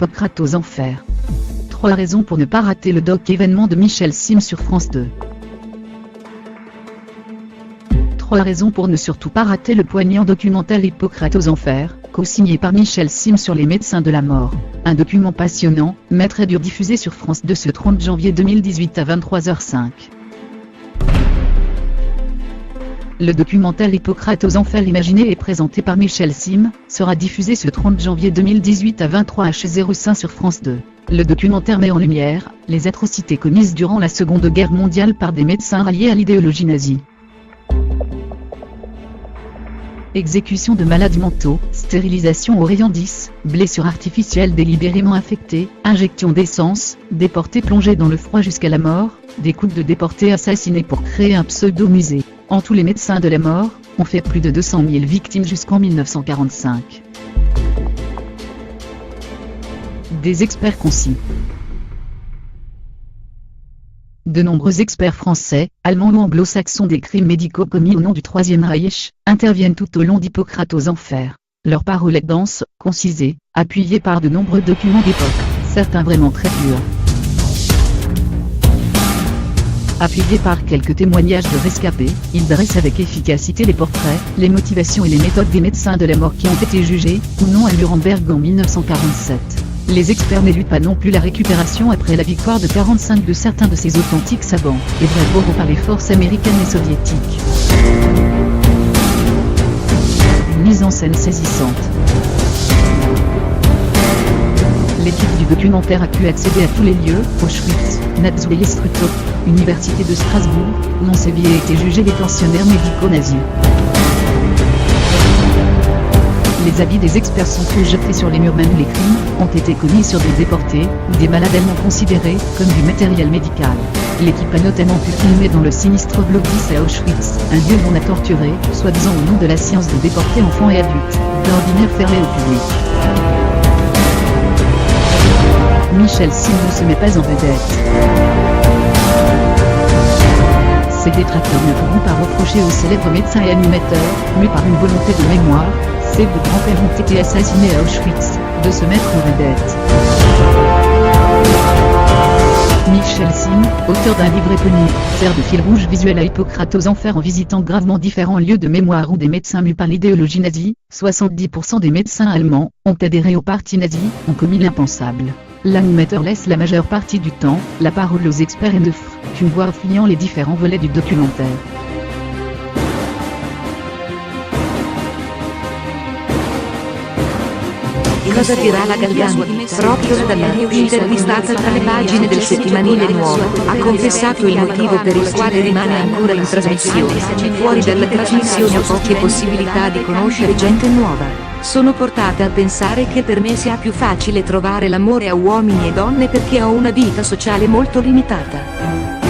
Hippocrate aux enfers. 3 raisons pour ne pas rater le doc événement de Michel Sim sur France 2. 3 raisons pour ne surtout pas rater le poignant documentaire Hippocrate aux enfers, co-signé par Michel Sim sur les médecins de la mort. Un document passionnant, mais très dur, diffusé sur France 2 ce 30 janvier 2018 à 23h05. Le documentaire Hippocrate aux enfers, imaginé et présenté par Michel Sim, sera diffusé ce 30 janvier 2018 à 23h05 sur France 2. Le documentaire met en lumière les atrocités commises durant la Seconde Guerre mondiale par des médecins ralliés à l'idéologie nazie. Exécution de malades mentaux, stérilisation au rayon 10, blessures artificielles délibérément infectées, injection d'essence, déportés plongés dans le froid jusqu'à la mort, des couples de déportés assassinés pour créer un pseudo-musée. En tout, les médecins de la mort ont fait plus de 200 000 victimes jusqu'en 1945. Des experts concis. De nombreux experts français, allemands ou anglo-saxons des crimes médicaux commis au nom du Troisième Reich, interviennent tout au long d'Hippocrate aux enfers. Leur parole est dense, concise et appuyée par de nombreux documents d'époque, certains vraiment très durs. Appuyé par quelques témoignages de rescapés, il dresse avec efficacité les portraits, les motivations et les méthodes des médecins de la mort qui ont été jugés, ou non, à Nuremberg en 1947. Les experts n'éludent pas non plus la récupération après la victoire de 1945 de certains de ces authentiques savants, et vrais bourreaux par les forces américaines et soviétiques. Une mise en scène saisissante. L'équipe du documentaire a pu accéder à tous les lieux, Auschwitz, Nazi et Struthof, Université de Strasbourg, où ont sévi et été jugés les tortionnaires médicaux nazis. Les avis des experts sont tous jetés sur les murs, même les crimes ont été commis sur des déportés, ou des malades allemands considérés comme du matériel médical. L'équipe a notamment pu filmer dans le sinistre bloc 10 à Auschwitz, un lieu où on a torturé, soi-disant au nom de la science, de déportés enfants et adultes, d'ordinaire fermé au public. Michel Sim ne se met pas en vedette. Ses détracteurs ne pourront pas reprocher au célèbre médecin et animateur, mu par une volonté de mémoire, ses deux grands-pères ont été assassinés à Auschwitz, de se mettre en vedette. Michel Sim, auteur d'un livre éponyme, sert de fil rouge visuel à Hippocrate aux enfers en visitant gravement différents lieux de mémoire où des médecins mus par l'idéologie nazie, 70% des médecins allemands, ont adhéré au parti nazi, ont commis l'impensable. L'animateur laisse la majeure partie du temps la parole aux experts et ne fera qu'une voix fouillant les différents volets du documentaire. Cosa dirà la Galgani? Proprio dalla intervistata tra le pagine del settimanile Nuovo, ha confessato il motivo per il quale rimane ancora in trasmissione. Fuori dalla trasmissione ho poche possibilità di conoscere gente nuova. Sono portata a pensare che per me sia più facile trovare l'amore a uomini e donne perché ho una vita sociale molto limitata.